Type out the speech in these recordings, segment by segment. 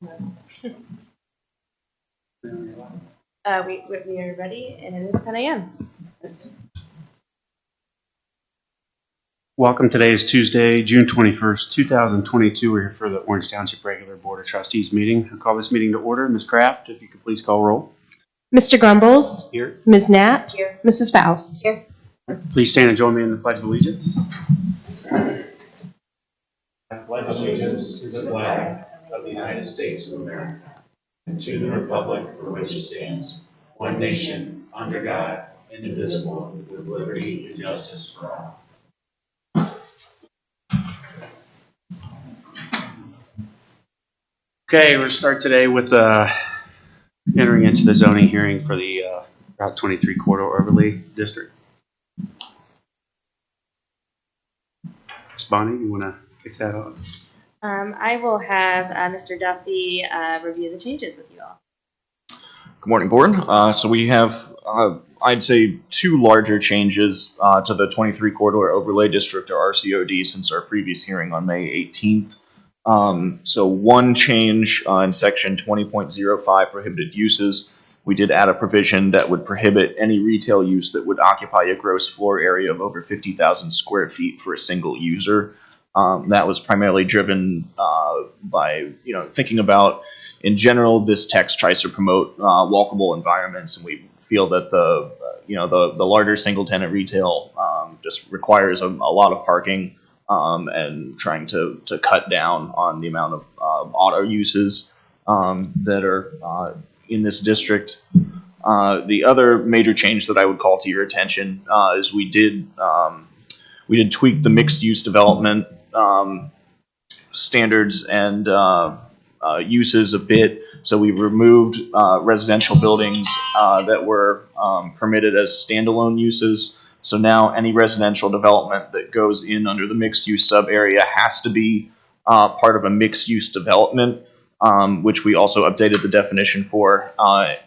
We are ready, and it is 10 a.m. Welcome. Today is Tuesday, June 21st, 2022. We're here for the Orange Township Regular Board of Trustees meeting. I'll call this meeting to order. Ms. Kraft, if you could please call roll. Mr. Grumbles. Here. Ms. Knapp. Here. Mrs. Faust. Here. Please stand and join me in the Pledge of Allegiance. I pledge allegiance to the flag of the United States of America and to the republic for which it stands, one nation, under God, indivisible, with liberty and justice for all. Okay, we'll start today with entering into the zoning hearing for the Route 23 Corridor Overlay District. Ms. Bonnie, you want to kick that off? I will have Mr. Duffy review the changes with you all. Good morning, Board. So we have, I'd say, two larger changes to the 23 Corridor Overlay District, or RCOD, since our previous hearing on May 18th. So one change in Section 20.05 prohibited uses. We did add a provision that would prohibit any retail use that would occupy a gross floor area of over 50,000 square feet for a single user. That was primarily driven by, thinking about, in general, this text tries to promote walkable environments, and we feel that the larger single tenant retail just requires a lot of parking, and trying to cut down on the amount of auto uses that are in this district. The other major change that I would call to your attention is we did tweak the mixed use development standards and uses a bit. So we removed residential buildings that were permitted as standalone uses. So now any residential development that goes in under the mixed use sub area has to be part of a mixed use development, which we also updated the definition for,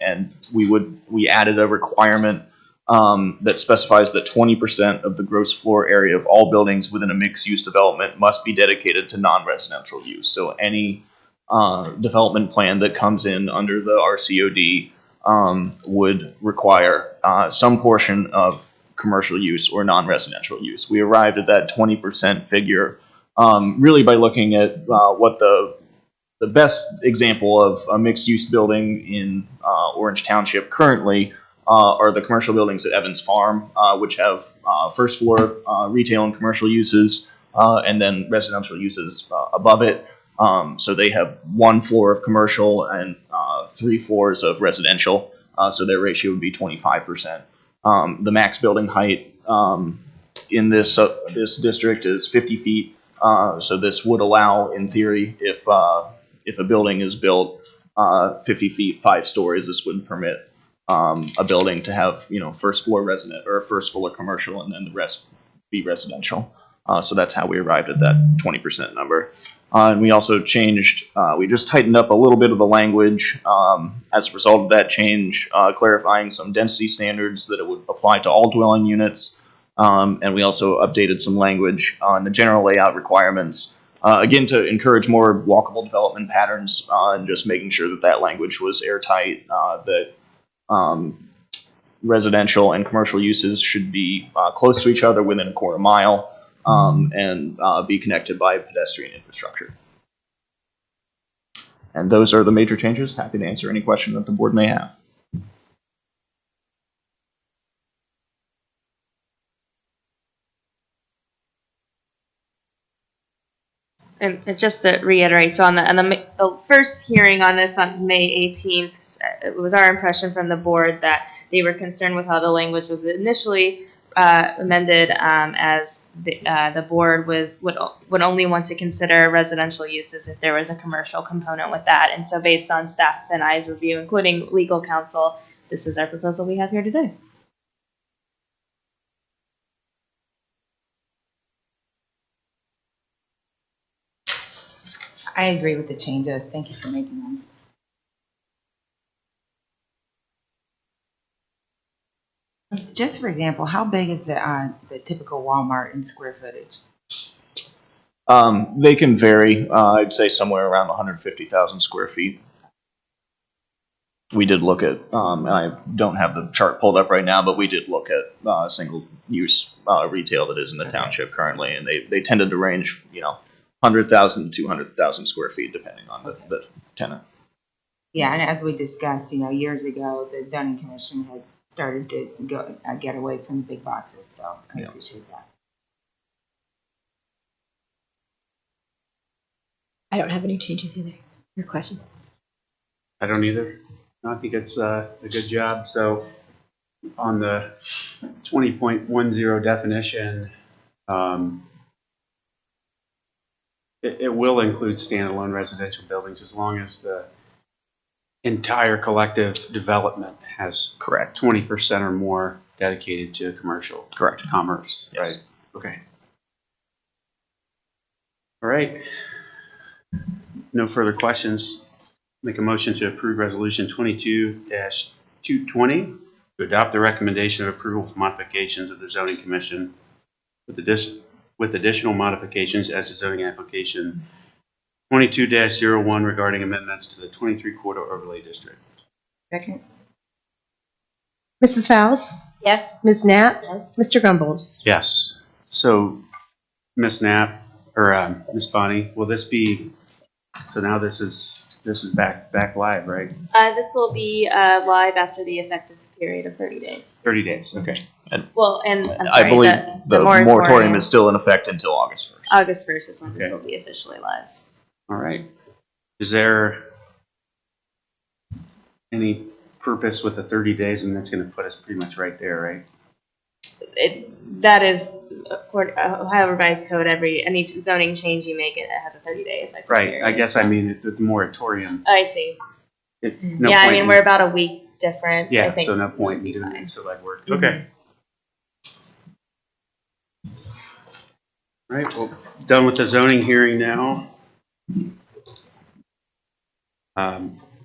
and we added a requirement that specifies that 20% of the gross floor area of all buildings within a mixed use development must be dedicated to non-residential use. So any development plan that comes in under the RCOD would require some portion of commercial use or non-residential use. We arrived at that 20% figure really by looking at what the best example of a mixed-use building in Orange Township currently are the commercial buildings at Evans Farm, which have first floor retail and commercial uses, and then residential uses above it. So they have one floor of commercial and 3 floors of residential, so their ratio would be 25%. The max building height in this district is 50 feet, so this would allow, in theory, if a building is built 50 feet, 5 stories, this would permit a building to have first floor resident or first floor commercial, and then the rest be residential. So that's how we arrived at that 20% number. And we also changed, we just tightened up a little bit of the language as a result of that change, clarifying some density standards that it would apply to all dwelling units. And we also updated some language on the general layout requirements, again, to encourage more walkable development patterns, and just making sure that that language was airtight, that residential and commercial uses should be close to each other within a quarter mile. And be connected by pedestrian infrastructure. And those are the major changes. Happy to answer any question that the board may have. And just to reiterate, so on the first hearing on this on May 18th, it was our impression from the board that they were concerned with how the language was initially amended, as the board would only want to consider residential uses if there was a commercial component with that. And so based on staff and I's review, including legal counsel, this is our proposal we have here today. I agree with the changes. Thank you for making them. Just for example, how big is the typical Walmart in square footage? They can vary. I'd say somewhere around 150,000 square feet. We did look at, and I don't have the chart pulled up right now, but we did look at single-use retail that is in the township currently, and they tended to range, 100,000 to 200,000 square feet, depending on the tenant. Yeah, and as we discussed, years ago, the zoning commission had started to get away from the big boxes, so I Yeah. appreciate that. I don't have any changes either. Your questions? I don't either. No, I think it's a good job. So on the 20.10 definition, it will include standalone residential buildings as long as the entire collective development has Correct. 20% or more dedicated to commercial. Correct. Commerce. Yes. Right. Okay. All right. No further questions. Make a motion to approve Resolution 22-220 to adopt the recommendation of approval for modifications of the zoning commission with additional modifications as to zoning application 22-01 regarding amendments to the 23-quarter overlay district. Second? Mrs. Fowles? Yes. Ms. Knapp? Yes. Mr. Grumbles? Yes. So, Ms. Knapp or Ms. Bonnie, will this be? So now this is back live, right? This will be live after the effective period of 30 days. 30 days. Okay. Well, and I'm sorry, I believe the the moratorium is still in effect until August 1st. August 1st is when this Okay. will be officially live. All right. Is there any purpose with the 30 days? And that's going to put us pretty much right there, right? That is Ohio Revised Code. Any zoning change you make, it has a 30-day effective Right. period. I guess I mean the moratorium. I see. No Yeah, I point mean, in- we're about a week difference. I Yeah, think so no point in we should be doing fine. it. So that worked. Okay. All right. Well, done with the zoning hearing now.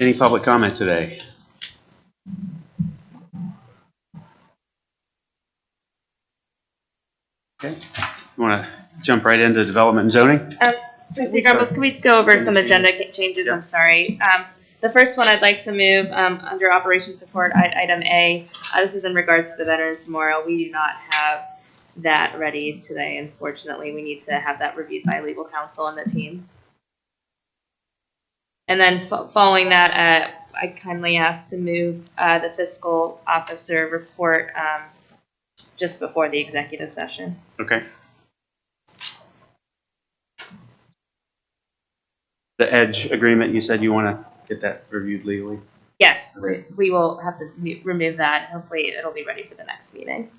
Any public comment today? Okay. You want to jump right into development and zoning? Trustee Grumbles, can we go over some agenda changes? Yep. I'm sorry. The first one I'd like to move under Operation Support, item A. This is in regards to the Veterans Memorial. We do not have that ready today, unfortunately. We need to have that reviewed by legal counsel and the team. And then following that, I kindly ask to move the fiscal officer report just before the executive session. Okay. The Edge agreement, you said you want to get that reviewed legally? Yes, Great. we will have to remove that. Hopefully it'll be ready for the next meeting.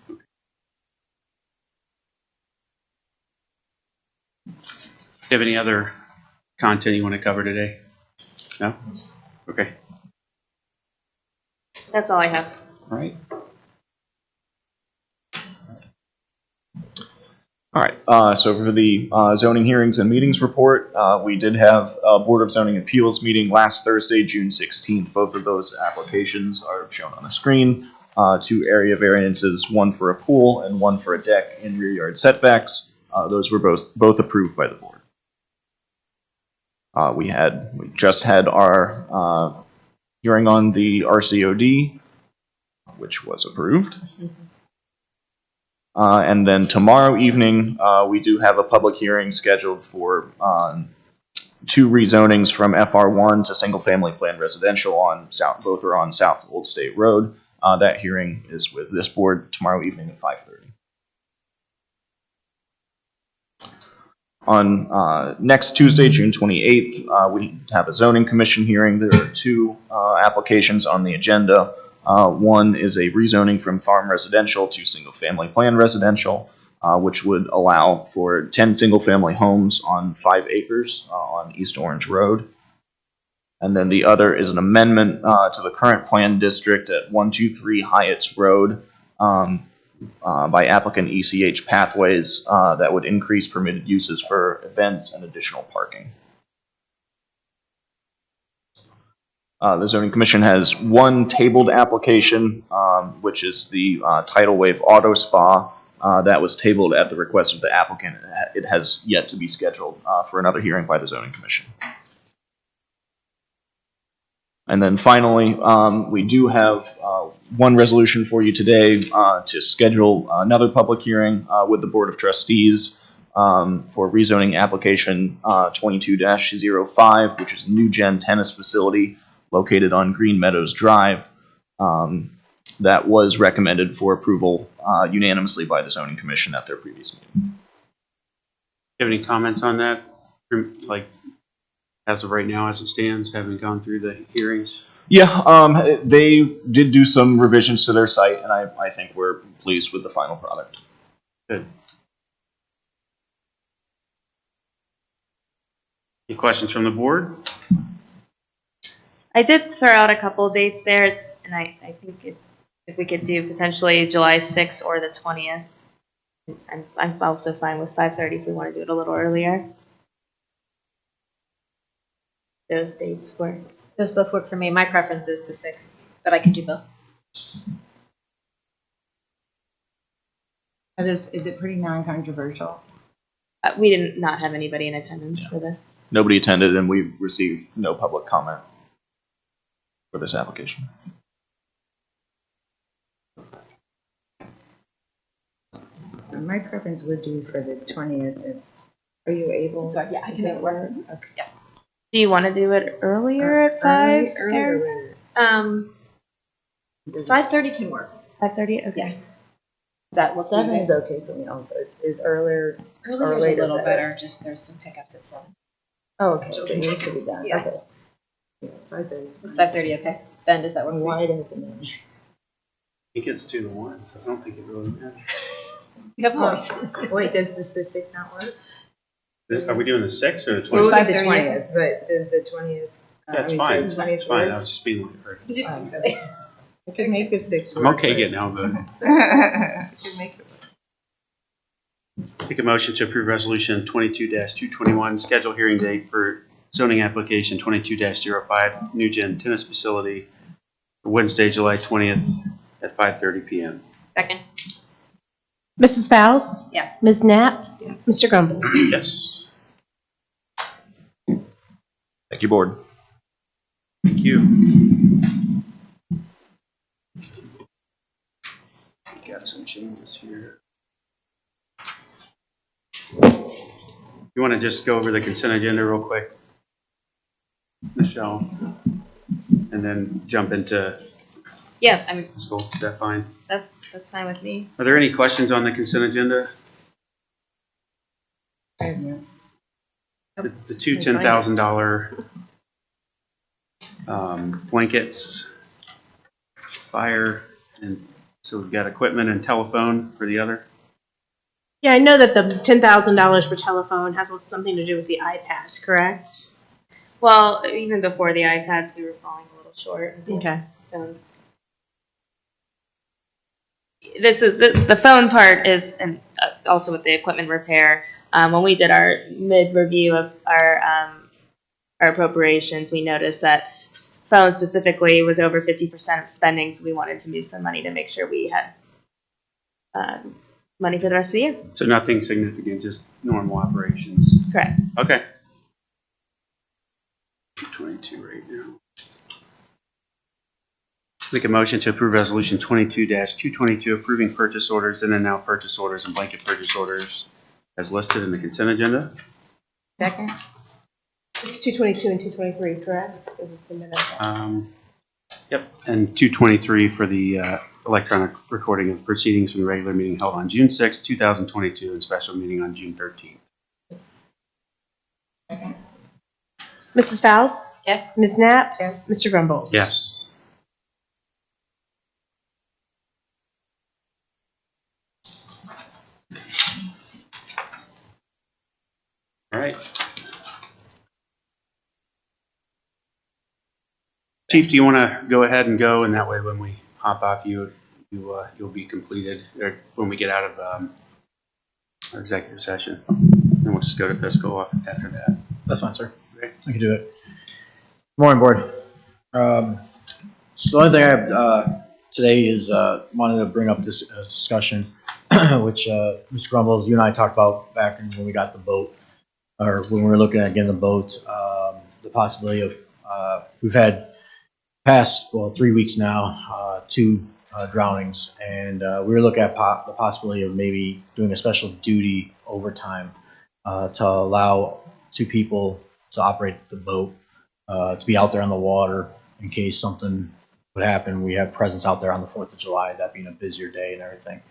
Do you have any other content you want to cover today? No? Okay. That's all I have. All right. All right, so for the zoning hearings and meetings report, we did have a Board of Zoning Appeals meeting last Thursday, June 16th. Both of those applications are shown on the screen. 2 area variances, one for a pool and one for a deck in rear yard setbacks. Those were both approved by the board. We just had our hearing on the RCOD, which was approved. And then tomorrow evening, we do have a public hearing scheduled for 2 rezonings from FR1 to single-family plan residential both are on South Old State Road. That hearing is with this board tomorrow evening at 5:30. On next Tuesday, June 28th, we have a zoning commission hearing. There are 2 applications on the agenda. One is a rezoning from farm residential to single-family plan residential, which would allow for 10 single-family homes on 5 acres on East Orange Road. And then the other is an amendment to the current plan district at 123 Hyatt's Road by applicant ECH Pathways that would increase permitted uses for events and additional parking. The Zoning Commission has 1 tabled application, which is the Tidal Wave Auto Spa. That was tabled at the request of the applicant. It has yet to be scheduled for another hearing by the Zoning Commission. And then finally, we do have one resolution for you today to schedule another public hearing with the Board of Trustees for rezoning application 22-05, which is a new gen tennis facility located on Green Meadows Drive. That was recommended for approval unanimously by the Zoning Commission at their previous meeting. Do you have any comments on that? Like, as of right now, as it stands, having gone through the hearings? Yeah, they did do some revisions to their site, and I think we're pleased with the final product. Good. Any questions from the board? I did throw out a couple dates there. And I think if we could do potentially July 6th or the 20th. I'm also fine with 5:30 if we want to do it a little earlier. Those dates work. Those both work for me. My preference is the 6th, but I can do both. Is it pretty non-controversial? We did not have anybody in attendance for this. Nobody attended, and we received no public comment for this application. My preference would do for the 20th. Are you able? So, yeah, I can make it work. Okay. Yeah. Do you want to do it earlier at 5? Earlier. 5:30 can work. 5:30? Okay. Yeah. Is that what 7 is okay for me also. Is earlier. Earlier or is a later little better? better. Just there's some pickups at 7. Oh, okay. So you should be done. Yeah. Okay. Yeah, 5:30. Is 5:30 okay? Ben, does that work? I'm For you? wide open then. I think it's 2 to 1, so I don't think it really matters. You have voice. Wait, does the 6 not work? Are we doing the 6th or the We'll 20th? do the 20th, but does the 20th? Yeah, it's fine. So the 20th It's fine. I works? was just being like, hurt. He's just being silly. I could make the 6 I'm work. okay getting outvoted. I could make it work. Take a motion to approve resolution 22-221, schedule hearing date for zoning application 22-05, new gen tennis facility for Wednesday, July 20th at 5:30 p.m. Second. Mrs. Fowles? Yes. Ms. Knapp? Yes. Mr. Grumbles? Yes. Thank you, Board. Thank you. Got some changes here. You want to just go over the consent agenda real quick, Michelle? And then jump into Yeah, I mean, fiscal. Is that fine? that's fine with me. Are there any questions on the consent agenda? I have no. The two $10,000 blankets, fire, and so we've got equipment and telephone for the other. Yeah, I know that the $10,000 for telephone has something to do with the iPads, correct? Well, even before the iPads, we were falling a little short. Okay. Phones. This is the phone part is, and also with the equipment repair. When we did our mid review of our appropriations, we noticed that phone specifically was over 50% of spending, so we wanted to move some money to make sure we had money for the rest of the year. So nothing significant, just normal operations. Correct. Okay. 22 right now. Make a motion to approve resolution 22-222, approving purchase orders, in and out purchase orders, and blanket purchase orders as listed in the consent agenda. Second? It's 222 and 223, correct? This is the minute. Yep, and 223 for the electronic recording of proceedings from the regular meeting held on June 6, 2022, and special meeting on June 13th. Mrs. Fowles? Yes. Ms. Knapp? Yes. Mr. Grumbles? Yes. All right. Chief, do you want to go ahead and go, and that way when we hop off, you'll be completed, or when we get out of our executive session, and we'll just go to fiscal off after that. That's fine, sir. Okay. I can do that. Good morning, board. So the only thing I have today is wanted to bring up this discussion which Mr. Grumbles, you and I talked about back when we got the boat, or when we were looking at getting the boat, the possibility of, we've had past, 3 weeks now, 2 drownings, and we were looking at the possibility of maybe doing a special duty overtime to allow 2 people to operate the boat, to be out there on the water in case something would happen. We have presence out there on the 4th of July, that being a busier day and everything.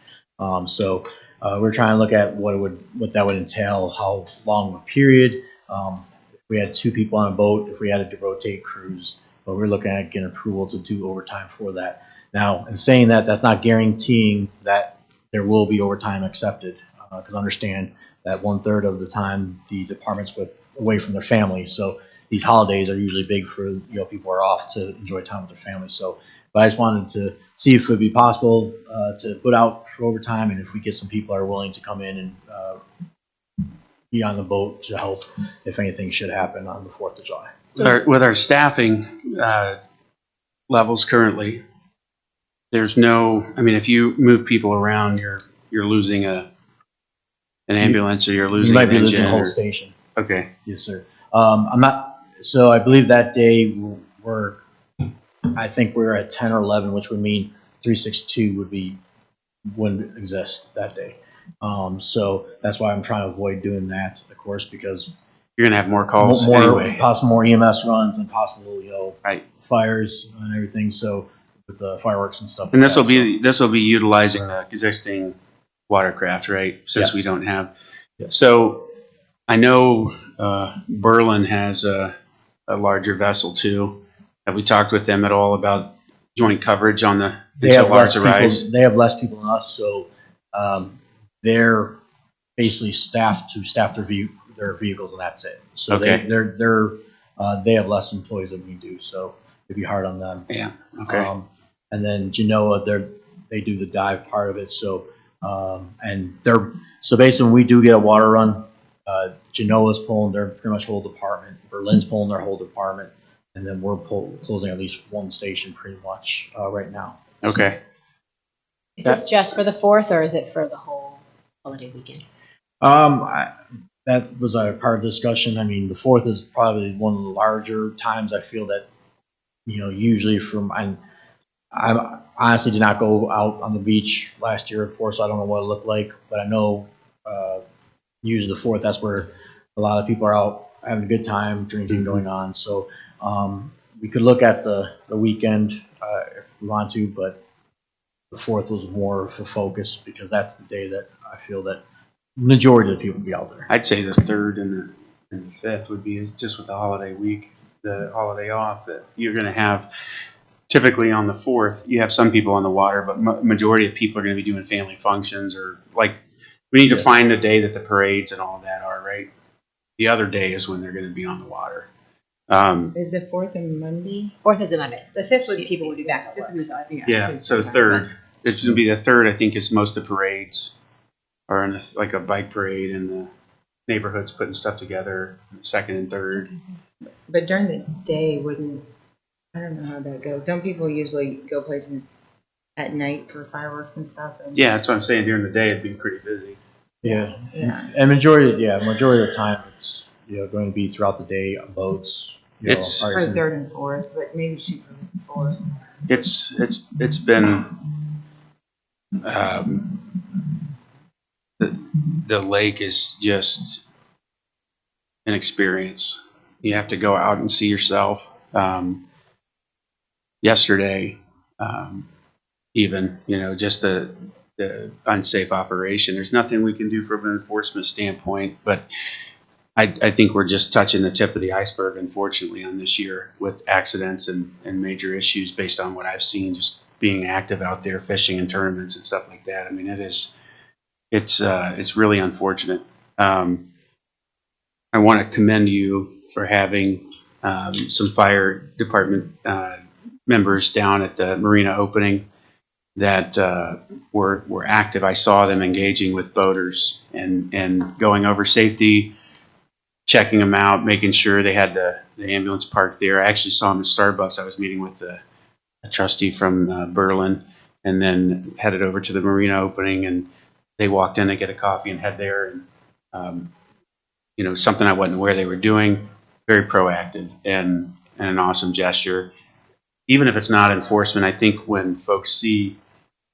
So we're trying to look at what that would entail, how long of a period. If we had 2 people on a boat, if we had to rotate crews, but we're looking at getting approval to do overtime for that. Now, in saying that, that's not guaranteeing that there will be overtime accepted, because understand that 1/3 of the time the department's away from their family. So these holidays are usually big for, people are off to enjoy time with their family. So, but I just wanted to see if it would be possible to put out for overtime, and if we get some people that are willing to come in and be on the boat to help if anything should happen on the 4th of July. With our staffing levels currently, there's no, I mean, if you move people around, you're losing an ambulance, or you're You losing might an be losing engine. the whole station. Okay. Yes, sir. I'm not. So I believe that day I think we're at 10 or 11, which would mean 362 wouldn't exist that day. So that's why I'm trying to avoid doing that, of course, because You're going to have more calls anyway. possible more EMS runs and possible, Right. fires and everything. So with the fireworks and stuff. And like this will be utilizing the existing watercraft, right? Since Yes. we don't have. Yes. So I know Berlin has a larger vessel too. Have we talked with them at all about joint coverage on the They have less Larsa arrives? people. They have less people than us, so they're basically staffed to staff their vehicles, and that's it. So Okay. they have less employees than we do, so it'd be hard on them. Yeah. Okay. And then Genoa, they do the dive part of it. So so basically when we do get a water run, Genoa's pulling their pretty much whole department. Berlin's pulling their whole department, and then we're closing at least one station pretty much right now. Okay. Is this just for the 4th, or is it for the whole holiday weekend? That was a part of the discussion. I mean, the 4th is probably one of the larger times. I feel that, usually I honestly did not go out on the beach last year, of course, so I don't know what it looked like, but I know usually the 4th, that's where a lot of people are out having a good time, drinking going on. So we could look at the weekend if we want to, but the 4th was more of a focus because that's the day that I feel that majority of the people will be out there. I'd say the 3rd and the 5th would be just with the holiday week, the holiday off, that you're going to have. Typically on the 4th, you have some people on the water, but majority of people are going to be doing family functions, or we need to find the day that the parades and all of that are, right? The other day is when they're going to be on the water. Is the 4th a Monday? 4th is a Monday. The 5th would people would be back at work. Yeah, so the 3rd. It's going to be the 3rd, I think, is most of the parades are in like a bike parade, and the neighborhood's putting stuff together, the 2nd and 3rd. But during the day, I don't know how that goes. Don't people usually go places at night for fireworks and stuff? Yeah, that's what I'm saying. During the day, it'd be pretty busy. Yeah. Yeah. And majority of the time it's going to be throughout the day on boats. It's- For 3rd and 4th, but maybe shoot for 4th. It's been the lake is just an experience. You have to go out and see yourself. Yesterday, even, just the unsafe operation. There's nothing we can do from an enforcement standpoint, but I think we're just touching the tip of the iceberg, unfortunately, on this year with accidents and major issues based on what I've seen, just being active out there, fishing in tournaments and stuff like that. I mean, it's really unfortunate. I want to commend you for having some fire department members down at the marina opening that were active. I saw them engaging with boaters and going over safety, checking them out, making sure they had the ambulance parked there. I actually saw them at Starbucks. I was meeting with a trustee from Berlin, and then headed over to the marina opening, and they walked in to get a coffee and head there, and something I wasn't aware they were doing. Very proactive and an awesome gesture. Even if it's not enforcement, I think when folks see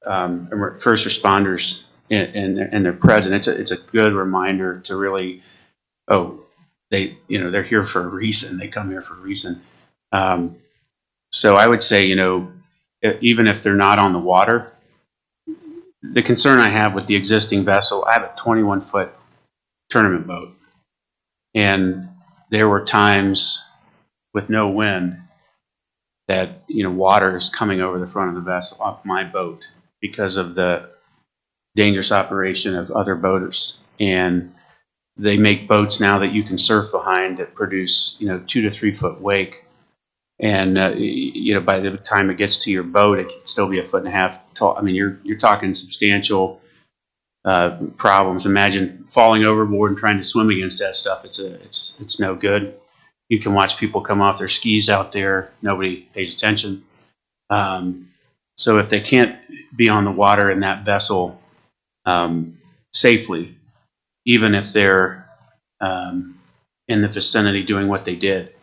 first responders and they're present, it's a good reminder to really, they're here for a reason. They come here for a reason. So I would say, even if they're not on the water, the concern I have with the existing vessel, I have a 21-foot tournament boat, and there were times with no wind that water is coming over the front of the vessel off my boat because of the dangerous operation of other boaters. And they make boats now that you can surf behind that produce 2 to 3 foot wake, and by the time it gets to your boat, it can still be 1.5 feet tall. I mean, you're talking substantial problems. Imagine falling overboard and trying to swim against that stuff. It's no good. You can watch people come off their skis out there. Nobody pays attention. So if they can't be on the water in that vessel safely, even if they're in the vicinity doing what they did.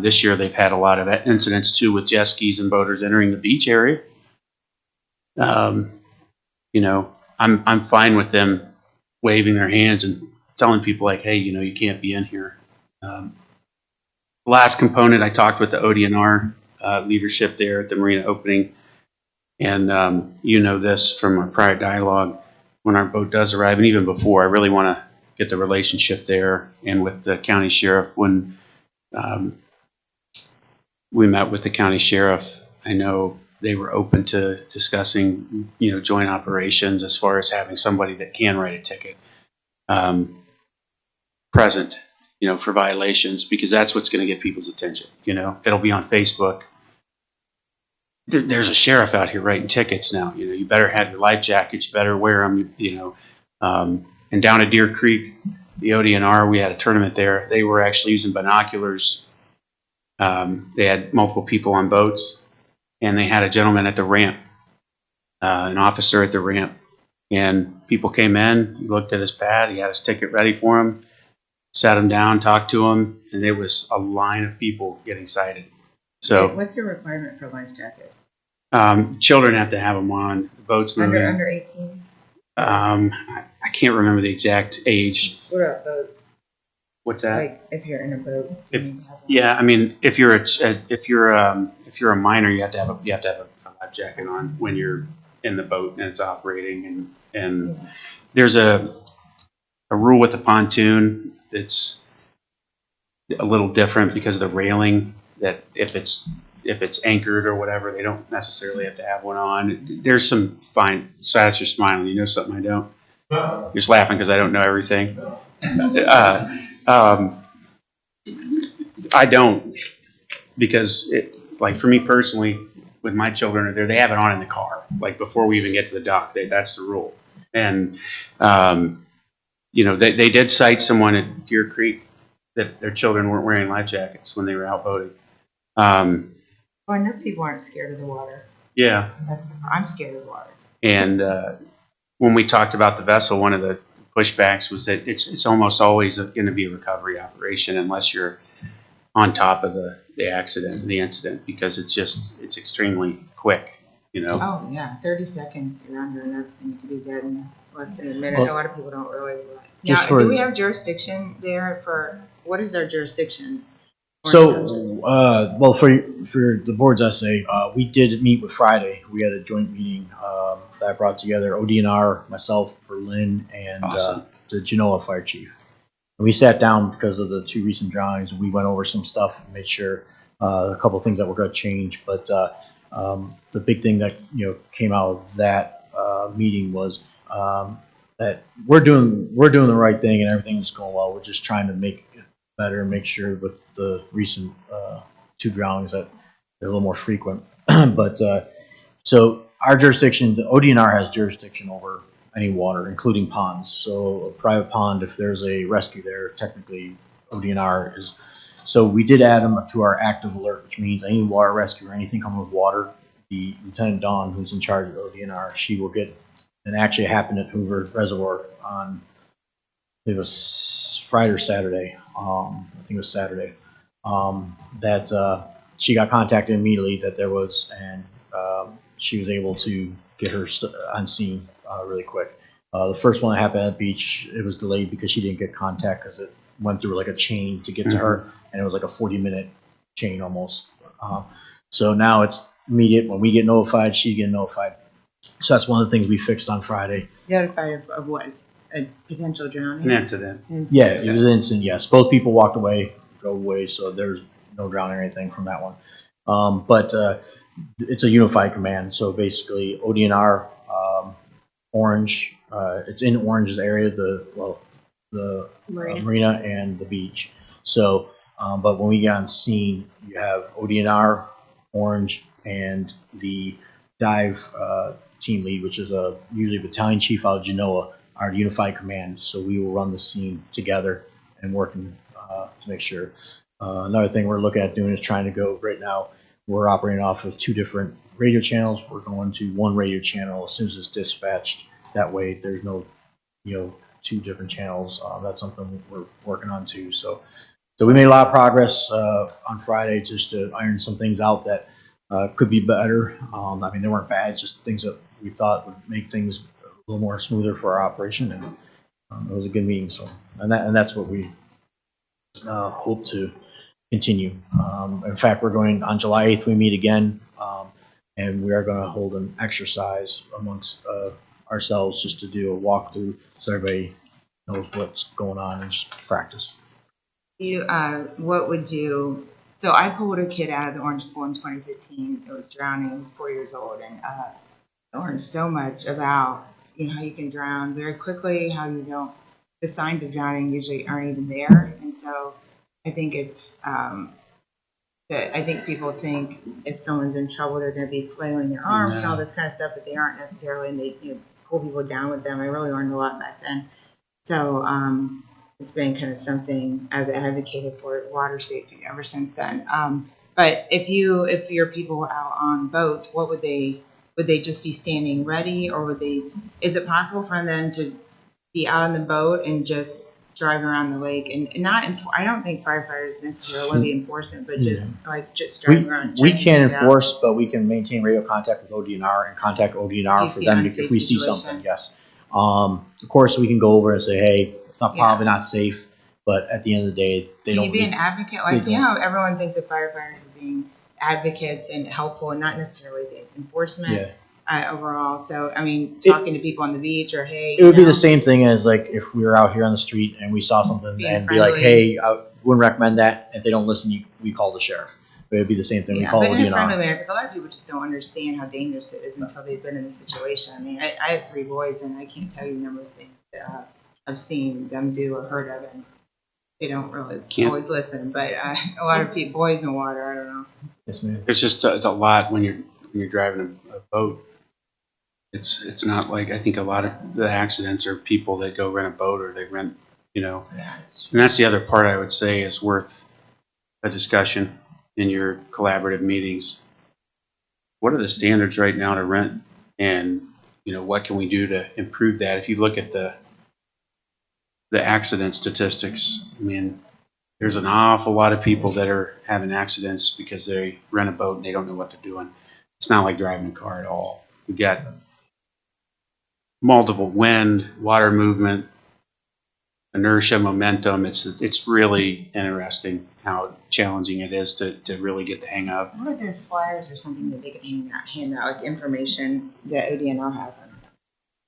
This year they've had a lot of incidents too with jet skis and boaters entering the beach area. I'm fine with them waving their hands and telling people like, hey, you can't be in here. The last component, I talked with the ODNR leadership there at the marina opening, and this from our prior dialogue. When our boat does arrive, and even before, I really want to get the relationship there and with the county sheriff. When we met with the county sheriff, I know they were open to discussing, joint operations as far as having somebody that can write a ticket present, for violations, because that's what's going to get people's attention. It'll be on Facebook. There's a sheriff out here writing tickets now. You better have your life jackets. You better wear them. And down at Deer Creek, the ODNR, we had a tournament there. They were actually using binoculars. They had multiple people on boats, and they had a gentleman at the ramp, an officer at the ramp. And people came in, he looked at his pad, he had his ticket ready for him, sat him down, talked to him, and there was a line of people getting cited. So, what's the requirement for life jacket? Children have to have them on. The boat's moving. Under 18? I can't remember the exact age. What about boats? What's that? Like if you're in a boat. Yeah, I mean, if you're a minor, you have to have a life jacket on when you're in the boat and it's operating. And there's a rule with the pontoon that's a little different because of the railing, that if it's anchored or whatever, they don't necessarily have to have one on. There's some fine. Silas, you're smiling. You know something I don't. You're just laughing because I don't know everything. I don't, because like for me personally, with my children are there, they have it on in the car, like before we even get to the dock. That's the rule. And they did cite someone at Deer Creek that their children weren't wearing life jackets when they were out boating. Well, I know people aren't scared of the water. Yeah. I'm scared of the water. And when we talked about the vessel, one of the pushbacks was that it's almost always going to be a recovery operation unless you're on top of the incident, because it's extremely quick, Oh yeah, 30 seconds you're under, and everything, you could be dead in less than a minute. Well, a lot of people don't realize that. just Now, for- do we have jurisdiction there for, what is our jurisdiction? So, well, for the board's essay, we did meet with Friday. We had a joint meeting that brought together ODNR, myself, Berlin, and Awesome. the Genoa Fire Chief. And we sat down because of the 2 recent drownings. We went over some stuff, made sure a couple of things that were going to change. But the big thing that came out of that meeting was that we're doing the right thing and everything's going well. We're just trying to make it better, make sure with the recent 2 drownings that they're a little more frequent. But so our jurisdiction, the ODNR has jurisdiction over any water, including ponds. So a private pond, if there's a rescue there, technically ODNR is. So we did add them to our active alert, which means any water rescue or anything coming with water, the Lieutenant Dawn, who's in charge of ODNR, she will get and actually it happened at Hoover Reservoir on, it was Friday or Saturday. I think it was Saturday. That she got contacted immediately that there was, and she was able to get her on scene really quick. The first one that happened at the beach, it was delayed because she didn't get contact because it went through like a chain to get to her, and it was like a 40-minute chain almost. So now it's immediate. When we get notified, she get notified. So that's one of the things we fixed on Friday. Notified of what is a potential drowning? An incident. Yeah, it was an incident, yes. Both people walked away, drove away, so there's no drowning or anything from that one. But it's a unified command. So basically, ODNR, Orange, it's in Orange's area, the marina and the beach. So, but when we get on scene, you have ODNR, Orange, and the dive team lead, which is usually a battalion chief out of Genoa, our unified command. So we will run the scene together and working to make sure. Another thing we're looking at doing is trying to go right now. We're operating off of 2 different radio channels. We're going to 1 radio channel as soon as it's dispatched. That way, there's no, 2 different channels. That's something we're working on too. So we made a lot of progress on Friday just to iron some things out that could be better. I mean, they weren't bad, just things that we thought would make things a little more smoother for our operation, and it was a good meeting. So, and that's what we hope to continue. In fact, we're going on July 8th. We meet again, and we are going to hold an exercise amongst ourselves just to do a walkthrough so everybody knows what's going on and just practice. What would you? So I pulled a kid out of the Orange Pool in 2015. It was drowning. He was 4 years old, and I learned so much about how you can drown very quickly, how you don't. The signs of drowning usually aren't even there, and so I think it's that I think people think if someone's in trouble, they're going to be flailing their arms and all this kind of stuff, but they aren't necessarily, and they pull people down with them. I really learned a lot back then. So it's been kind of something I've advocated for water safety ever since then. But if your people were out on boats, what would they just be standing ready, or is it possible for them to be out on the boat and just drive around the lake and not? I don't think firefighters necessarily want to be enforcement, but just driving around. We can't enforce, but we can maintain radio contact with ODNR and contact ODNR for them if we see something. Yes. Of course, we can go over and say, hey, it's probably not safe, but at the end of the day, they don't. Can you be an advocate? Like, how everyone thinks of firefighters as being advocates and helpful, and not necessarily the enforcement overall. So, I mean, talking to people on the beach, or hey, it would be the same thing as like if we were out here on the street and we saw something and be like, hey, I wouldn't recommend that. If they don't listen, we call the sheriff. But it'd be the same thing. We call in a friendly manner, because a lot of people just don't understand how dangerous it is until they've been in the situation. I mean, I have 3 boys, and I can't tell you the number of things that I've seen them do or heard of, and they don't really always listen. But a lot of people, boys in water, I don't know. Yes, ma'am. It's just it's a lot when you're driving a boat. It's not like, I think a lot of the accidents are people that go rent a boat or they rent, Yeah, it's true. And that's the other part I would say is worth a discussion in your collaborative meetings. What are the standards right now to rent, and what can we do to improve that? If you look at the accident statistics, I mean, there's an awful lot of people that are having accidents because they rent a boat and they don't know what they're doing. It's not like driving a car at all. We got multiple wind, water movement, inertia, momentum. It's really interesting how challenging it is to really get the hang of. What if there's flyers or something that they can hand out, like information that ODNR has on it?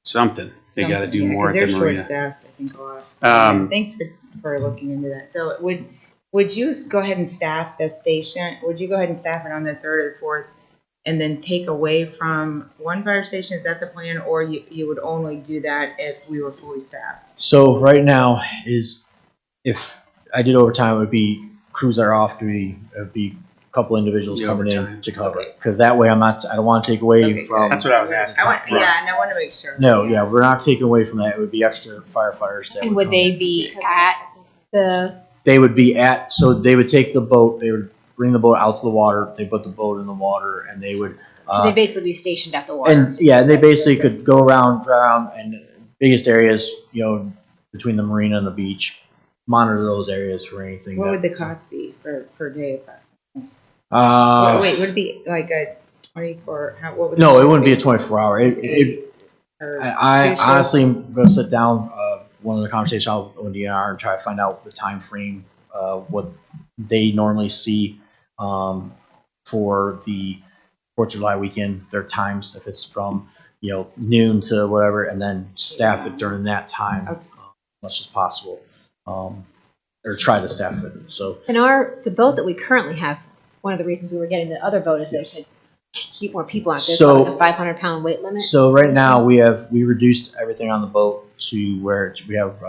Something. They got to do more at the they're marina. short-staffed, I think, a lot. So, thanks for looking into that. So would you go ahead and staff the station? Would you go ahead and staff it on the 3rd or the 4th, and then take away from one fire station? Is that the plan, or you would only do that if we were fully staffed? So right now if I did overtime, it would be crews that are off duty. It would be a couple individuals coming in to cover it. Because that way I don't want to take away from. That's what I was asking. And I want to make sure. No, we're not taking away from that. It would be extra firefighters. And would they be at the? They would be so they would take the boat. They would bring the boat out to the water. They put the boat in the water, and they would So they basically be stationed at the water. And yeah, they basically could go around, and biggest areas, between the marina and the beach, monitor those areas for anything. What would the cost be per day approximately? Wait, Would it be like a 24? What would no, the it wouldn't be a shift 24-hour. I two honestly am going to sit down, one of the conversations out with ODNR and try to find out the time frame, what they normally see for the 4th of July weekend, their times, if it's from noon to whatever, and then staff it during that time as much as possible, or try to staff it. So, And the boat that we currently have, one of the reasons we were getting the other boat is that it could keep more people on it. There's So- like a 500-pound weight limit. So right now we reduced everything on the boat to where we have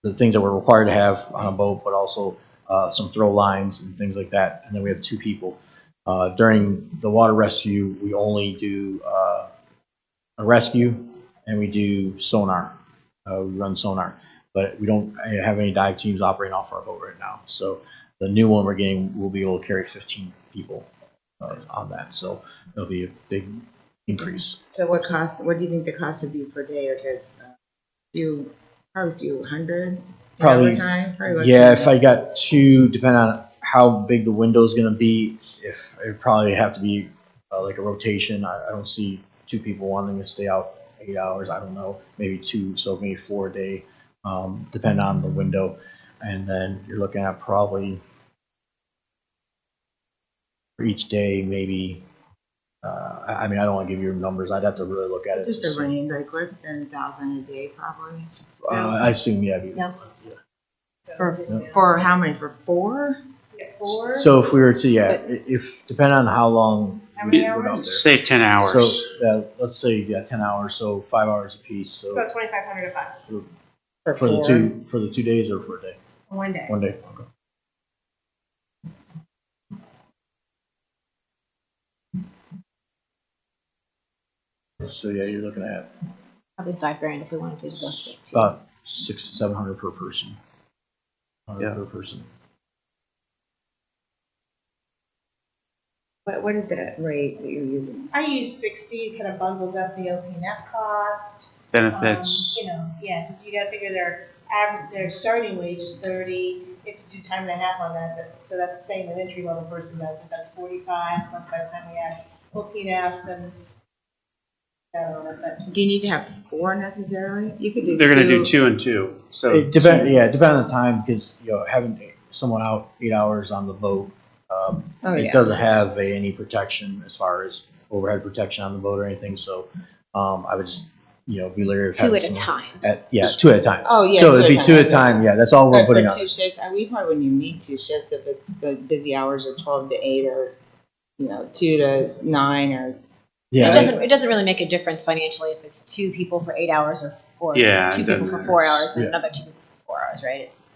the things that we're required to have on a boat, but also some throw lines and things like that. And then we have 2 people. During the water rescue, we only do a rescue and we do sonar. We run sonar, but we don't have any dive teams operating off our boat right now. So the new one we're getting will be able to carry 15 people on that. So it'll be a big increase. So what do you think the cost would be per day? Or probably a few hundred? Probably, overtime? Probably less yeah, than if that. I got 2, depending on how big the window is going to be, if it probably have to be like a rotation. I don't see 2 people wanting to stay out 8 hours. I don't know, maybe 2, so maybe 4 a day, depending on the window. And then you're looking at probably for each day, maybe. I don't want to give you numbers. I'd have to really look at it. Just a range, like less than 1,000 a day, probably. I assume, yeah. No. For how many? For 4? So if we were to, if depending on how long How many we put out hours? there. Say 10 hours. So let's say 10 hours, so 5 hours a piece. So About $2,500 for the 2 days or for a day? one day. 1 day. Okay. So yeah, you're looking at Probably $5,000 if we wanted to go to 2 about days. 600 to 700 per person. 100 per person. What is that rate that you're using? I use 60, it kind of bundles up the OPNF cost. Benefits. Because you gotta figure their starting wage is 30. If you do time and a half on that, so that's the same an entry level person does. If that's 45, plus by the time we add OPNF, then I don't know if that. Do you need to have 4 necessarily? You could do They're going to do 2. 2 and 2. So It depends. Yeah, depending on the time, because having someone out 8 hours on the boat, it doesn't have any protection as far as overhead protection on the boat or anything. So I would just be leery of 2 having at a someone time. 2 at a time. Oh, yeah. So it'd be 2 at a time. Yeah, that's all we're But putting for on. 2 shifts, we probably wouldn't even need 2 shifts if it's the busy hours are 12 to 8 or 2 to 9 or. Yeah, It doesn't really make a difference financially if it's 2 people for 8 hours or Yeah, 2 it people doesn't for 4 matter. hours and Yeah. another 2 people for 4 hours, right? It's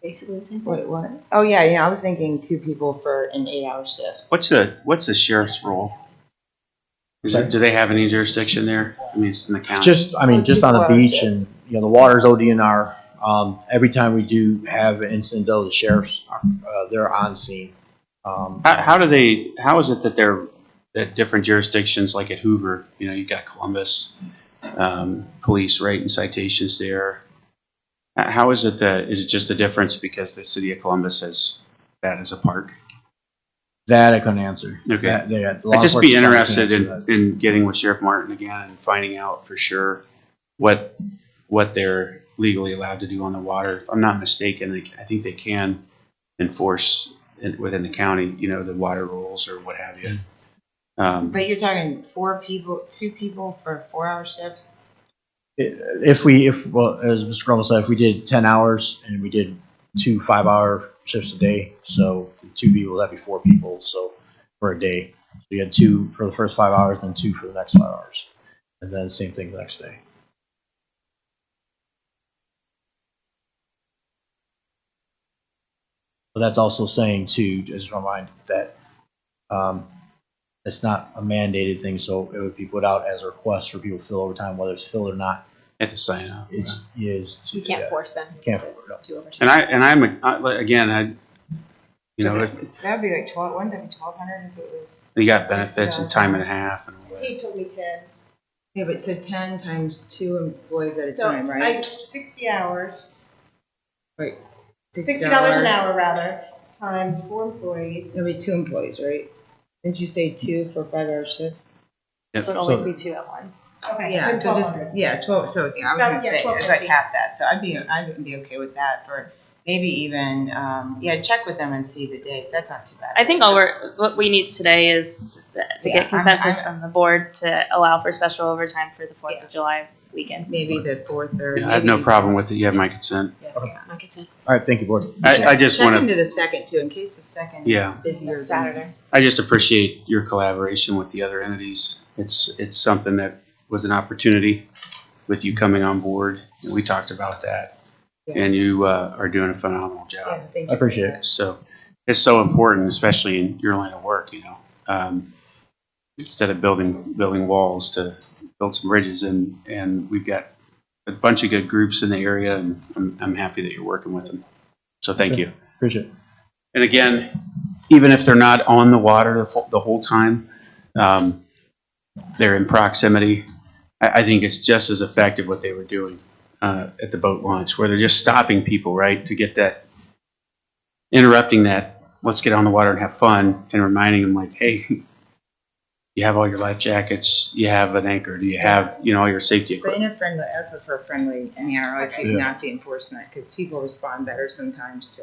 basically the same thing. Wait, what? Oh, yeah, I was thinking 2 people for an 8-hour shift. what's the sheriff's role? Do they have any jurisdiction there? I mean, it's in the county. just on the 4 beach, hours. and the water's ODNR. Every time we do have an incident, though, the sheriffs they're on scene. How is it that they're at different jurisdictions, like at Hoover? You've got Columbus police writing citations there. How is it is it just a difference because the city of Columbus has that as a park? That I couldn't answer. Okay. I'd I'd just be interested in getting with Sheriff Martin again and finding out for sure what they're legally allowed to do on the water. If I'm not mistaken, I think they can enforce within the county, the water rules or what have you. But you're talking 4 people, 2 people for 4-hour shifts? As Mr. Grumble said, if we did 10 hours and we did 2 5-hour shifts a day, so 2 people, that'd be 4 people, so for a day. So you had 2 for the first 5 hours, then 2 for the next 5 hours. And then same thing the next day. But that's also saying too, just a reminder that it's not a mandated thing, so it would be put out as a request for people to fill overtime, whether it's filled or not. At the sign up. You can't force them Can't to force it. do overtime. And I'm again, You know, if That'd be like 12, wouldn't that be 1,200 if it was? you got benefits and time and a half and all that. He told me 10. Yeah, but so 10 times 2 employees at a So time, right? 60 hours, Right. $60 an hour rather, times 4 employees. It'll be 2 employees, right? Didn't you say 2 for 5-hour shifts? It would always be 2 at once. Okay, Yeah, then so just, 1,200. yeah, 12, so yeah, I was About- gonna yeah, say, it's like 12.50. half that, so I would be okay with that for maybe even, yeah, check with them and see the dates, that's not too bad. I think what we need today is just to Yeah, get consensus I'm- from the board to allow for special overtime for the 4th Yeah. of July weekend. Maybe the 4th or. Yeah, I have no maybe- problem with it. You have my consent. Yeah. My consent. All right, thank you, board. I just Check want to, into the second too, in case the second Yeah. is busier than. Saturday. I just appreciate your collaboration with the other entities. It's something that was an opportunity with you coming on board. And we talked about that. Yeah. And you are doing a phenomenal Yeah, job. thank I you. appreciate it. So it's so important, especially in your line of work, you know. Instead of building walls, to build some bridges, and we've got a bunch of good groups in the area, and I'm happy that you're working with them. So thank Sure. you. Appreciate it. And again, even if they're not on the water the whole time, they're in proximity. I think it's just as effective what they were doing at the boat launch, where they're just stopping people, right, to get that, interrupting that, let's get on the water and have fun, and reminding them like, hey, you have all your life jackets, you have an anchor, do you have, all your safety But in equipment? a friendly, I prefer friendly manner, like he's Yeah. not the enforcement, because people respond better sometimes to,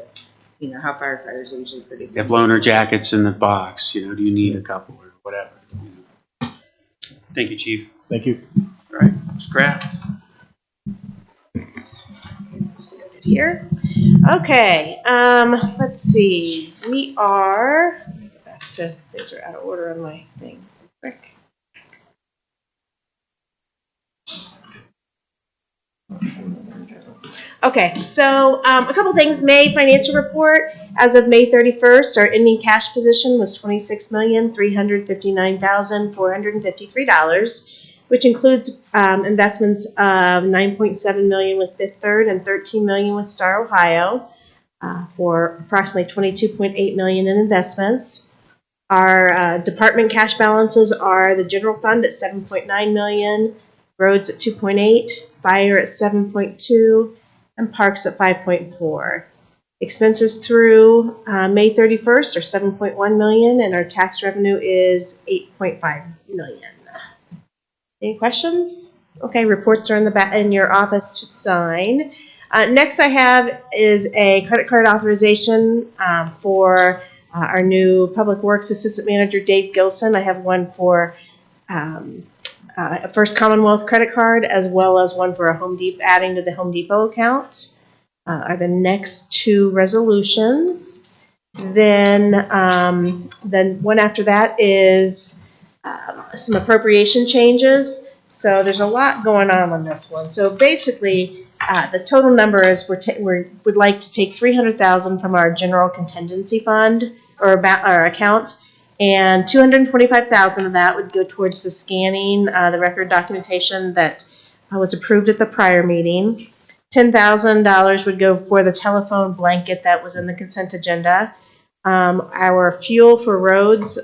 how firefighters are usually pretty. You have loaner jackets in the box, do you need a couple or whatever? Thank you, Chief. Thank you. All right, scrap. Here. Okay, let's see. We are, let me go back to, these are out of order on my thing. Quick. Okay, so a couple things. May financial report. As of May 31st, our ending cash position was $26,359,453, which includes investments of $9.7 million with Fifth Third and $13 million with Star Ohio, for approximately $22.8 million in investments. Our department cash balances are the general fund at $7.9 million, roads at $2.8, fire at $7.2, and parks at $5.4. Expenses through May 31st are $7.1 million, and our tax revenue is $8.5 million. Any questions? Okay, reports are in the back in your office to sign. Next I have is a credit card authorization for our new Public Works Assistant Manager, Dave Gilson. I have one for a First Commonwealth credit card, as well as one for a Home Depot, adding to the Home Depot account. Are the next two resolutions. Then one after that is some appropriation changes. So there's a lot going on this one. So basically, the total number is we would like to take $300,000 from our general contingency fund or our account, and $225,000 of that would go towards the scanning the record documentation that was approved at the prior meeting. $10,000 would go for the telephone blanket that was in the consent agenda. Our fuel for roads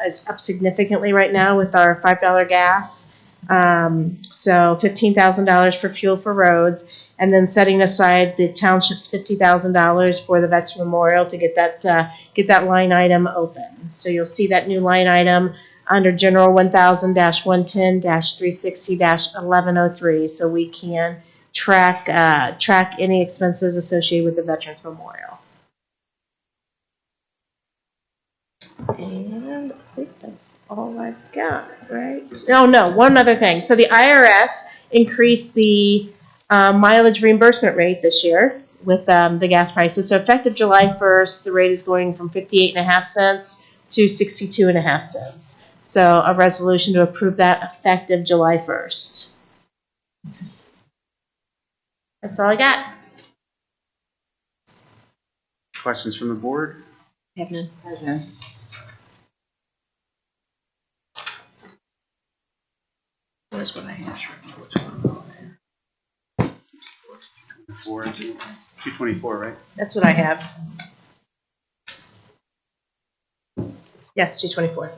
is up significantly right now with our $5 gas. So $15,000 for fuel for roads, and then setting aside the township's $50,000 for the Vets Memorial to get that line item open. So you'll see that new line item under General 1000-110-360-1103, so we can track any expenses associated with the Veterans Memorial. And I think that's all I've got, right? Oh, no, one other thing. So the IRS increased the mileage reimbursement rate this year with the gas prices. So effective July 1st, the rate is going from 58.5 cents to 62.5 cents. So a resolution to approve that effective July 1st. That's all I got. Questions from the board? I have none. Where's what I have? 224, right? That's what I have. Yes, 224.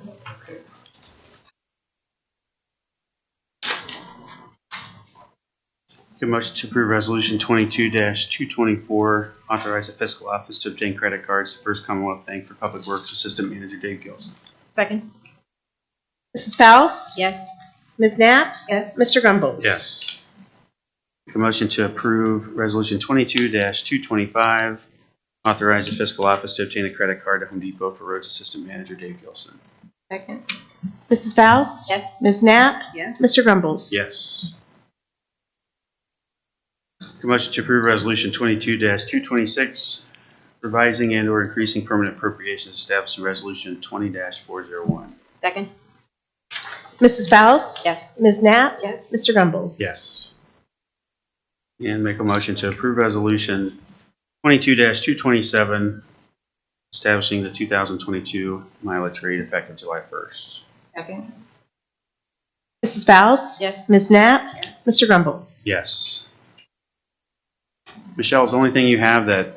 Make a motion to approve resolution 22-224, authorize the fiscal office to obtain credit cards to First Commonwealth Bank for Public Works Assistant Manager Dave Gilson. Second? Mrs. Faust? Yes. Ms. Knapp? Yes. Mr. Grumbles? Yes. Make a motion to approve resolution 22-225, authorize the fiscal office to obtain a credit card to Home Depot for Roads Assistant Manager Dave Gilson. Second? Mrs. Faust? Yes. Ms. Knapp? Yes. Mr. Grumbles? Yes. Make a motion to approve resolution 22-226, revising and/or increasing permanent appropriations established in resolution 20-401. Second? Mrs. Faust? Yes. Ms. Knapp? Yes. Mr. Grumbles? Yes. And make a motion to approve resolution 22-227, establishing the 2022 mileage rate effective July 1st. Second? Mrs. Faust? Yes. Ms. Knapp? Yes. Mr. Grumbles? Yes. Michelle, is the only thing you have that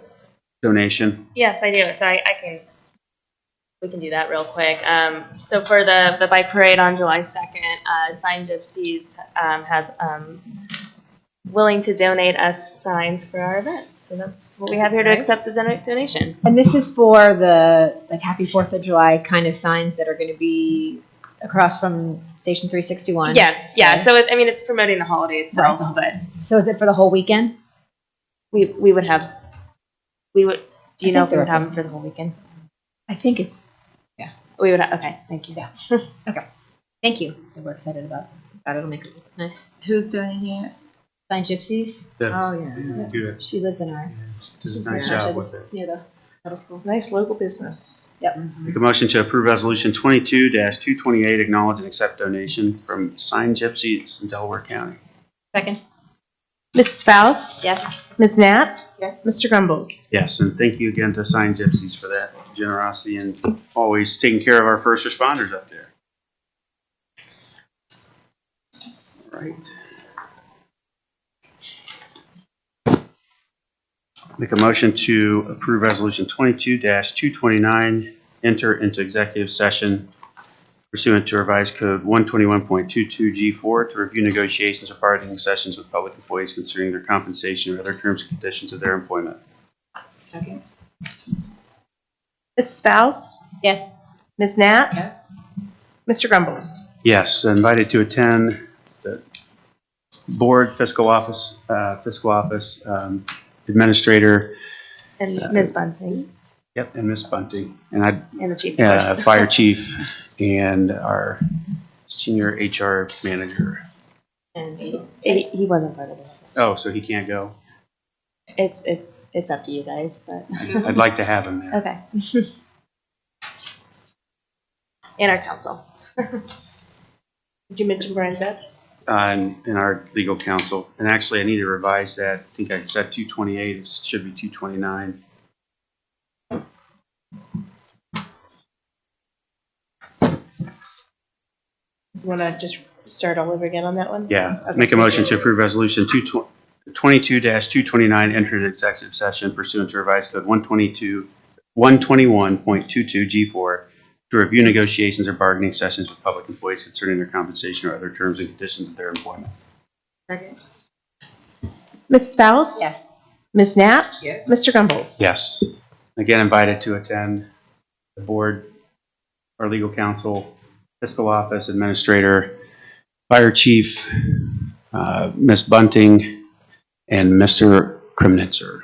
donation? Yes, I do. So we can do that real quick. So for the bike parade on July 2nd, Sign Gypsies has willing to donate us signs for our event. So that's what we have here to Nice. accept the donation. And this is for the like Happy 4th of July kind of signs that are going to be across from Station 361. Yes, yeah. Okay. So it's promoting the holiday itself, Right. but So is it for the whole weekend? we would. Do you I know think if we would they're have them for the whole weekend? I think it's. We would. Okay, thank you. Yeah. Thank you. We're excited about that. It'll make it look nice. Who's donating it? Sign Gypsies. Oh, yeah. Do it. She lives in our. Does a nice job with it. Near the middle school. Nice local business. Make a motion to approve resolution 22-228, acknowledge and accept donation from Sign Gypsies in Delaware County. Second. Mrs. Faust? Yes. Ms. Knapp? Yes. Mr. Grumbles? Yes, and thank you again to Sign Gypsies for that generosity and always taking care of our first responders up there. All right. Make a motion to approve resolution 22-229, enter into executive session pursuant to revised code 121.22G4 to review negotiations or bargaining sessions with public employees concerning their compensation or other terms and conditions of their employment. Second? Mrs. Faust? Yes. Ms. Knapp? Yes. Mr. Grumbles? Yes, invited to attend the board, fiscal office, administrator, And Ms. Bunting yep, and Miss Bunting, and and the chief, of course. fire chief, and our senior HR manager. And He wasn't part of it. Oh, so he can't go? It's up to you guys, but I'd like to have him there. okay. And our council. Did you mention Brian Zetz? In our legal counsel, and actually I need to revise that. I think I said 228, it should be 229. You want to just start all over again on that one? Yeah, Okay. make a motion to approve resolution 22-229, enter into executive session pursuant to revised code 121.22G4 to review negotiations or bargaining sessions with public employees concerning their compensation or other terms and conditions of their employment. Second? Mrs. Faust? yes. Ms. Knapp? Yes. Mr. Grumbles? Yes. Again, invited to attend the board, our legal counsel, fiscal office, administrator, fire chief, Ms. Bunting, and Mr. Krimnitzer.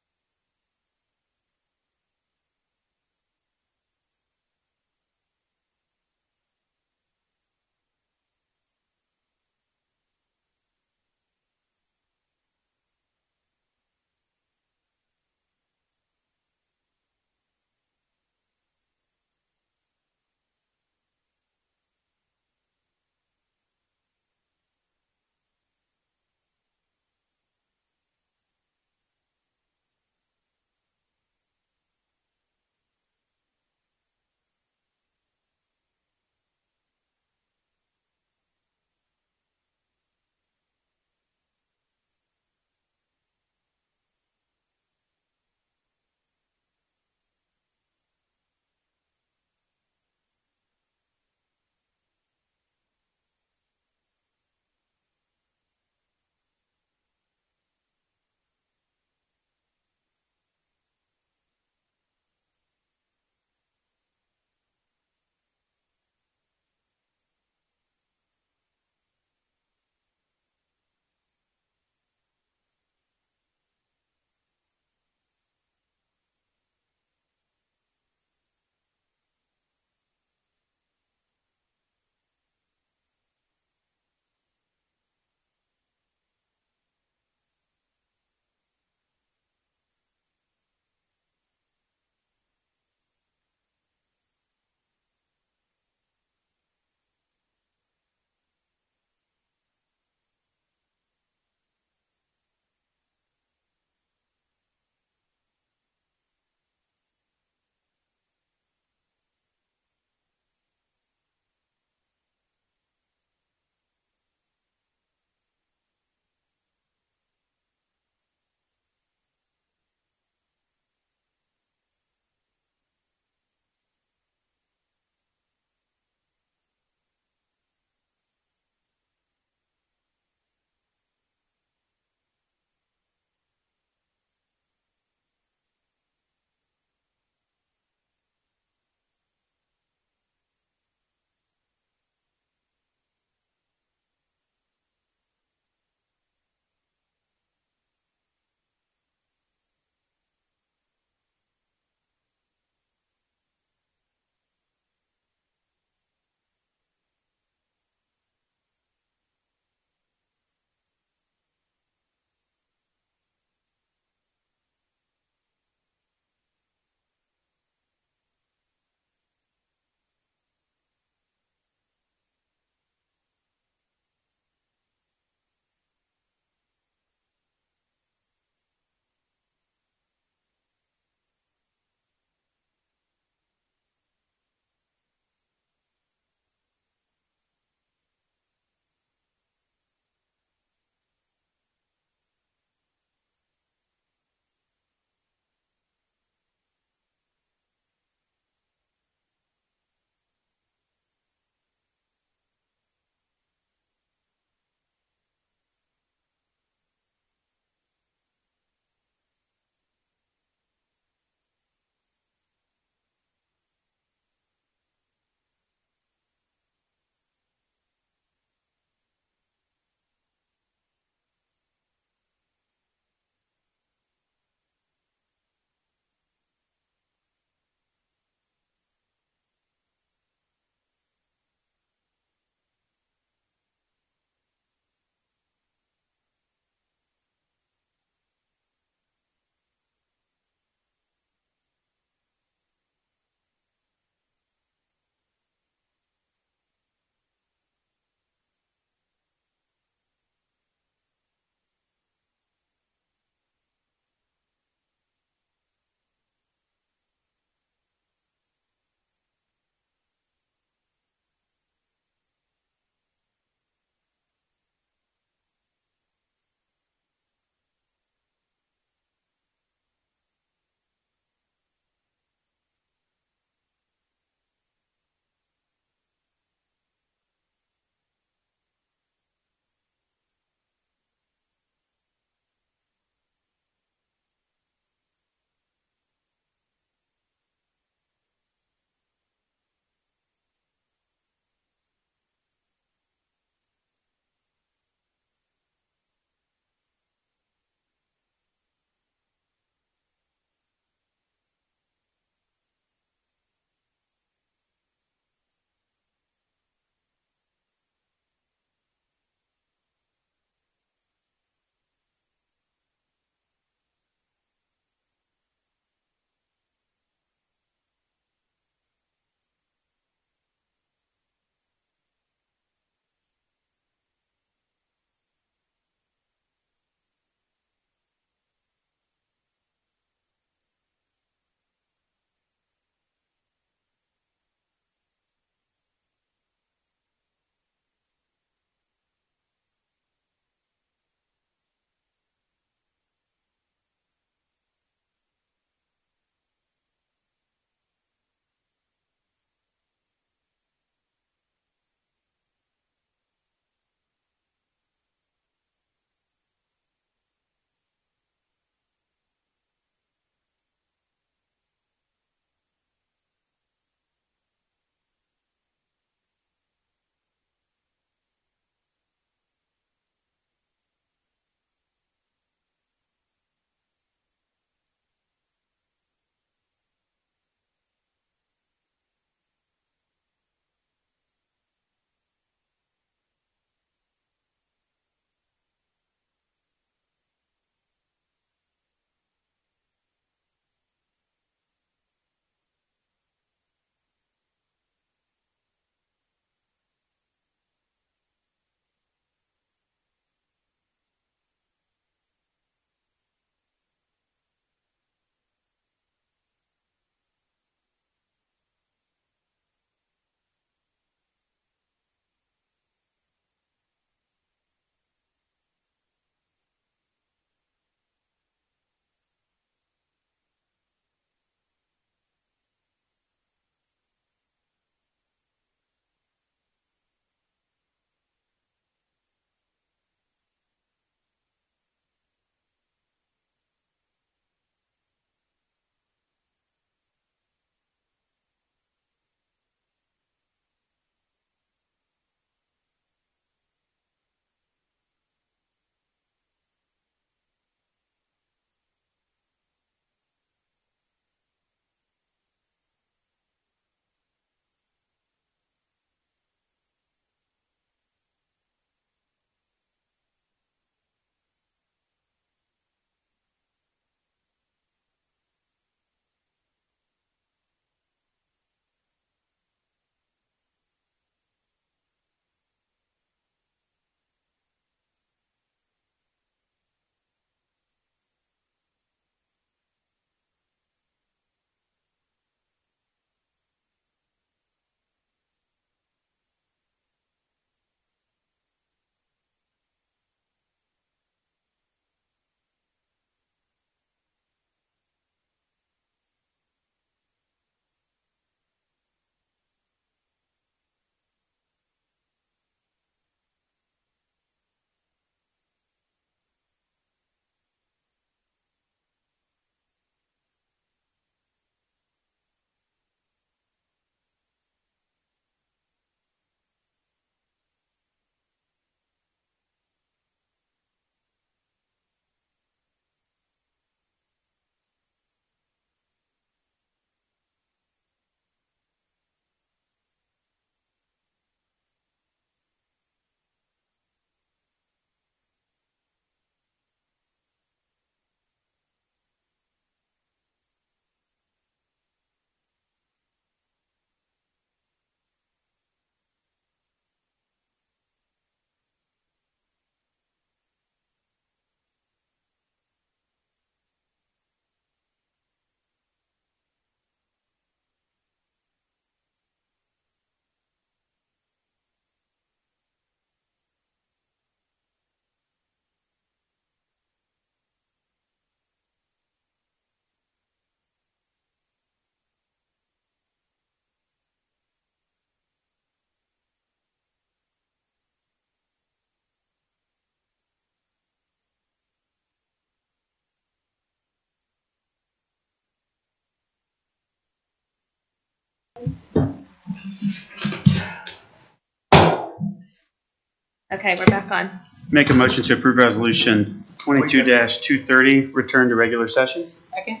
Okay, we're back on. Make a motion to approve resolution 22-230, return to regular session. Second?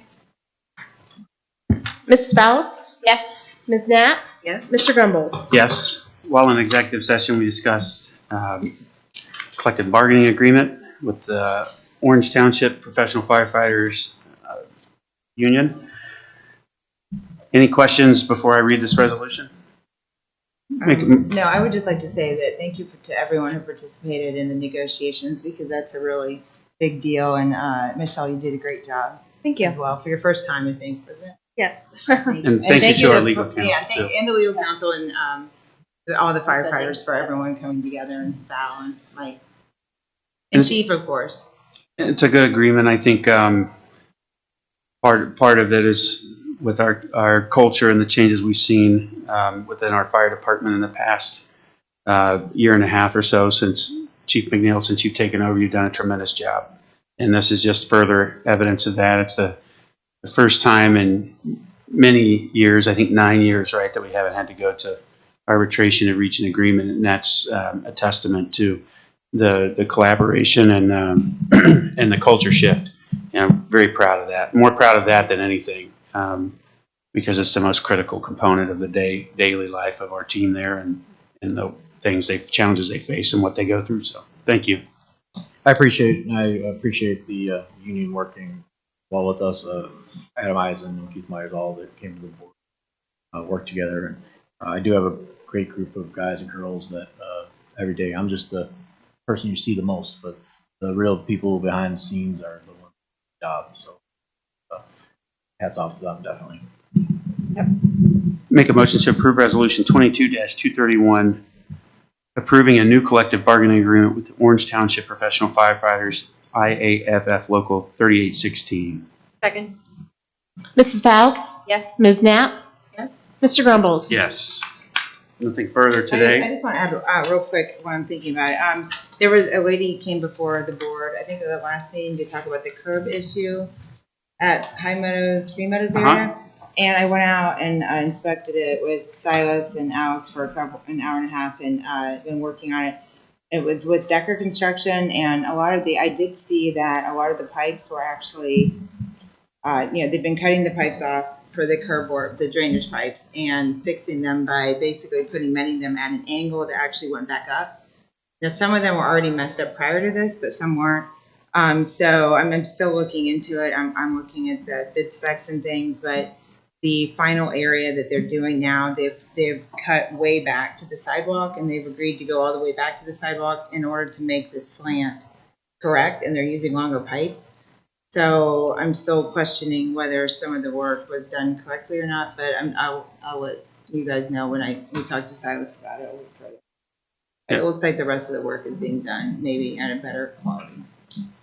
Mrs. Fowles? Yes. Ms. Knapp? Yes? Mr. Grumbles? Yes. While in executive session, we discussed collective bargaining agreement with the Orange Township Professional Firefighters Union. Any questions before I read this resolution? No, I would just like to say that thank you to everyone who participated in the negotiations because that's a really big deal. And Michelle, you did a great job Thank you. as well for your first time, I think, wasn't it? Yes. Thank And thank you to our the- legal counsel, Yeah, thank too. you, and the legal counsel and all the That's firefighters for everyone coming together and Val and Mike. And- And Chief, of course. It's a good agreement. I think part of it is with our culture and the changes we've seen within our fire department in the past year and a half or so since Chief McNeil, since you've taken over, you've done a tremendous job. And this is just further evidence of that. It's the first time in many years, I think 9 years, right, that we haven't had to go to arbitration and reach an agreement. And that's a testament to the collaboration and and the culture shift. And I'm very proud of that. More proud of that than anything, because it's the most critical component of the daily life of our team there and the challenges they face and what they go through. So thank you. I appreciate the union working well with us. Adam Eisen and Keith Myers, all that came to the board, worked together. And I do have a great group of guys and girls that every day, I'm just the person you see the most, but the real people behind the scenes are the ones doing the job. So hats off to them, definitely. Make a motion to approve resolution 22-231, approving a new collective bargaining agreement with the Orange Township Professional Firefighters, IAFF Local 3816. Second. Mrs. Fowles? Yes. Ms. Knapp? Yes. Mr. Grumbles? Yes. Nothing further I today. just want to add real quick while I'm thinking about it. There was a lady came before the board, I think at the last meeting, to talk about the curb issue at High Meadows, Green Meadows area. And I went out and inspected it with Silas and Alex for an hour and a half and been working on it. It was with Decker Construction, and I did see that a lot of the pipes were actually, they've been cutting the pipes off for the curb work, the drainage pipes, and fixing them by basically mending them at an angle that actually went back up. Now, some of them were already messed up prior to this, but some weren't. So I'm still looking into it. I'm looking at the bid specs and things, but the final area that they're doing now, they've cut way back to the sidewalk, and they've agreed to go all the way back to the sidewalk in order to make the slant correct, and they're using longer pipes. So I'm still questioning whether some of the work was done correctly or not, but I'll let you guys know when we talk to Silas about it a little further. Yeah. It looks like the rest of the work is being done, maybe at a better quality.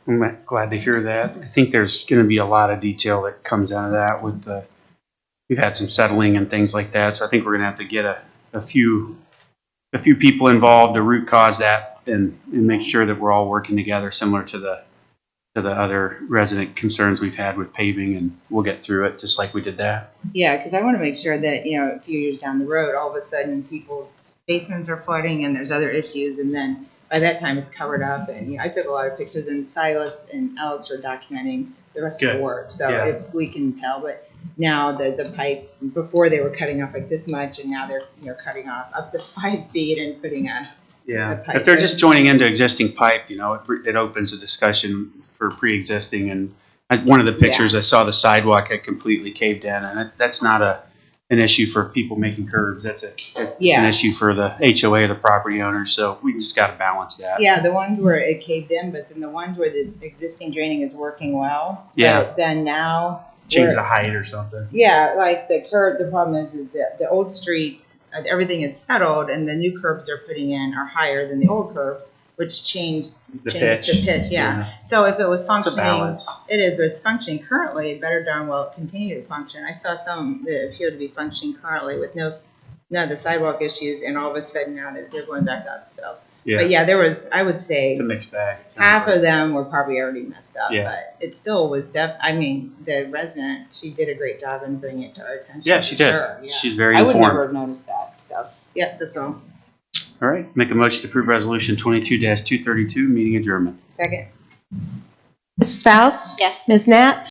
I'm glad to hear that. I think there's going to be a lot of detail that comes out of that we've had some settling and things like that. So I think we're going to have to get a few people involved to root cause that and make sure that we're all working together, similar to the other resident concerns we've had with paving, and we'll get through it just like we did that. Yeah, because I want to make sure that, a few years down the road, all of a sudden people's basements are flooding and there's other issues, and then by that time it's covered up. And I took a lot of pictures, and Silas and Alex are documenting the rest of the work. So Yeah. if we can tell, but now the pipes, before they were cutting off like this much, and now they're cutting off up to 5 feet and putting a Yeah. the pipe. If they're just joining into existing pipe, it opens a discussion for pre-existing. And one of the pictures I saw, the sidewalk had completely caved in, and that's not an issue for people making curbs. It's an issue for the HOA, the property owners. So we just got to balance that. Yeah, the ones where it caved in, but then the ones where the existing draining is working well. Yeah. But then now Change the height or something. Yeah, like the curb, the problem is that the old streets, everything is settled, and the new curbs they're putting in are higher than the old curbs, which changed The the pitch. Yeah. So if it was It's a functioning, balance. it is, but it's functioning currently. It better darn well continue to function. I saw some that appear to be functioning currently with none of the sidewalk issues, and all of a sudden now they're going back up. So Yeah, But yeah, I would say it's a mixed bag. half of them were probably already messed up, Yeah. but it still was I mean, the resident, she did a great job in bringing it to our attention. Yeah, she for did. sure, yeah. She's very I would informed. never have noticed that, so, yeah, that's all. All right, make a motion to approve resolution 22-232, meeting adjournment. Second. Mrs. Faust? Yes. Ms. Knapp?